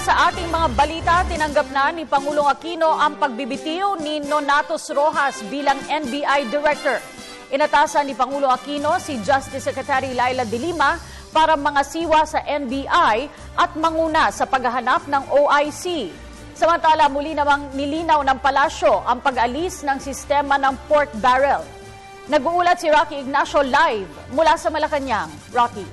sa ating mga balita, tinanggap na ni Pangulong Aquino ang pagbibitiw ni Nonatos Rojas bilang NBI Director. Inatasan ni Pangulong Aquino si Justice Secretary Laila De Lima para mangasiwa sa NBI at manguna sa paghahanap ng OIC. Samantala, muli namang nilinaw ng palasyo ang pag-alis ng sistema ng pork barrel. Nag-uulat si Rocky Ignacio live mula sa Malacanang. Rocky.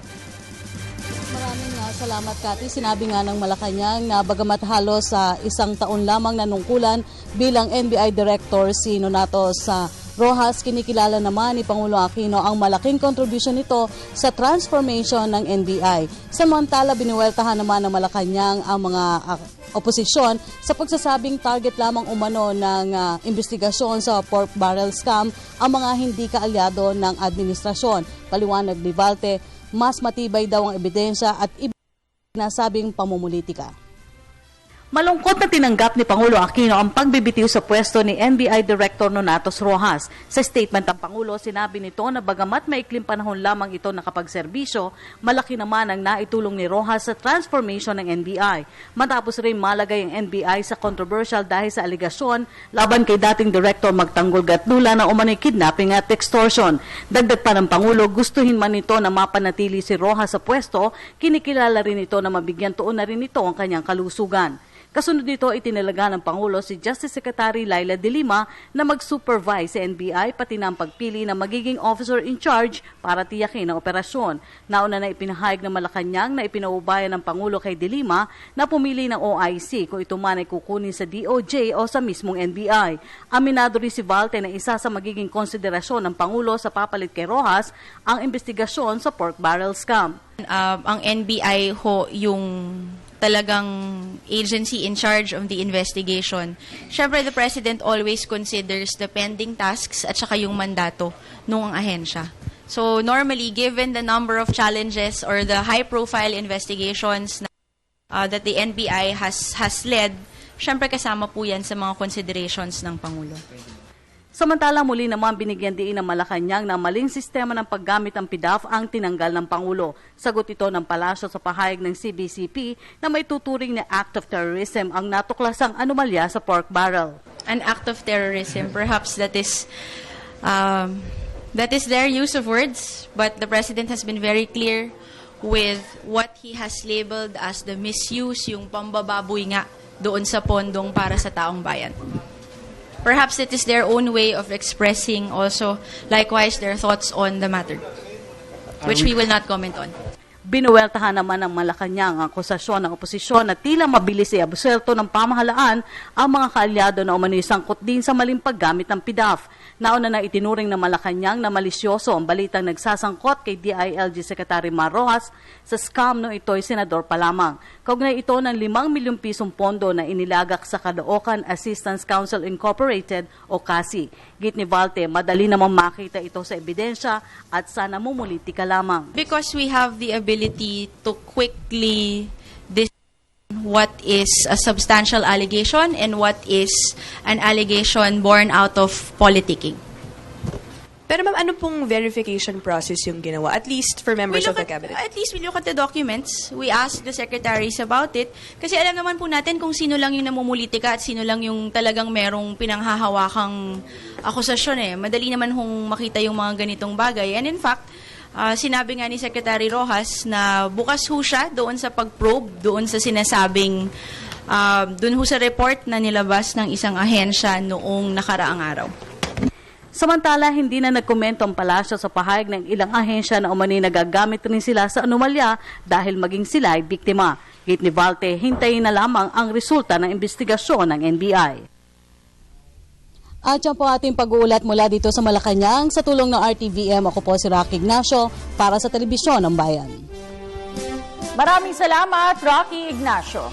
Maraming salamat, Cathy. Sinabi nga ng Malacanang na bagamat halos sa isang taon lamang nanungkulan bilang NBI Director si Nonatos Rojas, kinikilala naman ni Pangulong Aquino ang malaking kontribusyon nito sa transformation ng NBI. Samantala, biniweltahan naman ng Malacanang ang mga oposisyon sa pagsasabing target lamang umano ng investigasyon sa pork barrel scam ang mga hindi kaalyado ng administrasyon. Paliwanag ni Valte, mas matibay daw ang ebidensya at nasabing pamumulitika. Malungkot na tinanggap ni Pangulo Aquino ang pagbibitiw sa pwesto ni NBI Director Nonatos Rojas. Sa statement ng Pangulo, sinabi nito na bagamat maikling panahon lamang ito nakapagserbisyo, malaki naman ang naitulong ni Rojas sa transformation ng NBI. Matapos rin malagay ang NBI sa controversial dahil sa aligasyon laban kay dating Director Magtanggol Gatdula na umano'y kidnapping at extortion. Dagdag pa ng Pangulo, gustuhin man nito na mapanatili si Rojas sa pwesto, kinikilala rin ito na mabigyan tuon na rin ito ang kanyang kalusugan. Kasunod nito, itinalaga ng Pangulo si Justice Secretary Laila De Lima na mag-supervise sa NBI pati na ang pagpili na magiging officer in charge para tiyakin ang operasyon. Nauna na ipinahayag ng Malacanang na ipinaubayan ng Pangulo kay De Lima na pumili ng OIC kung ito man ay kukunin sa DOJ o sa mismong NBI. Aminado rin si Valte na isa sa magiging konsiderasyon ng Pangulo sa papalit kay Rojas ang investigasyon sa pork barrel scam. Ang NBI ho yung talagang agency in charge of the investigation. Siyempre, the President always considers the pending tasks at saka yung mandato ng ahensya. So, normally, given the number of challenges or the high-profile investigations that the NBI has led, siyempre kasama po yan sa mga considerations ng Pangulo. Samantala, muli naman binigyan diin ng Malacanang na maling sistema ng paggamit ng PDAF ang tinanggal ng Pangulo. Sagot ito ng palasyo sa pahayag ng CBCP na may tuturing na act of terrorism ang natuklasang anomalya sa pork barrel. An act of terrorism, perhaps that is their use of words, but the President has been very clear with what he has labeled as the misuse, yung pambababoy nga doon sa pondong para sa taong bayan. Perhaps it is their own way of expressing also, likewise, their thoughts on the matter, which we will not comment on. Binuweltahan naman ng Malacanang ang akusasyon ng oposisyon na tila mabilis i-absuelto ng pamahalaan ang mga kaalyado na umano'y sangkot din sa maling paggamit ng PDAF. Nauna na itinuring ng Malacanang na malisyoso ang balitang nagsasangkot kay DILG Secretary Mar Rojas sa scam no ito'y senador pa lamang. Kaugnay ito ng 5 milyong pisong pondo na inilagak sa Caloocan Assistance Council Incorporated o CASI. Git ni Valte, madali namang makita ito sa ebidensya at sana mumulitika lamang. Because we have the ability to quickly discern what is a substantial allegation and what is an allegation born out of politicking. Pero ma'am, ano pong verification process yung ginawa? At least for members of the cabinet. At least we look at the documents. We ask the secretaries about it. Kasi alam naman po natin kung sino lang yung namumulitika at sino lang yung talagang merong pinanghahawakang akusasyon eh. Madali naman hong makita yung mga ganitong bagay. And in fact, sinabi nga ni Secretary Rojas na bukas ho siya doon sa pag-probe, doon sa sinasabing, doon ho sa report na nilabas ng isang ahensya noong nakaraang araw. Samantala, hindi na nagkomento ang palasyo sa pahayag ng ilang ahensya na umano'y nagagamit rin sila sa anomalya dahil maging sila ay biktima. Git ni Valte, hintayin na lamang ang resulta ng investigasyon ng NBI. At yan po ating pag-uulat mula dito sa Malacanang sa tulong ng RTVM. Ako po si Rocky Ignacio para sa Telebisyon ng Bayan. Maraming salamat, Rocky Ignacio.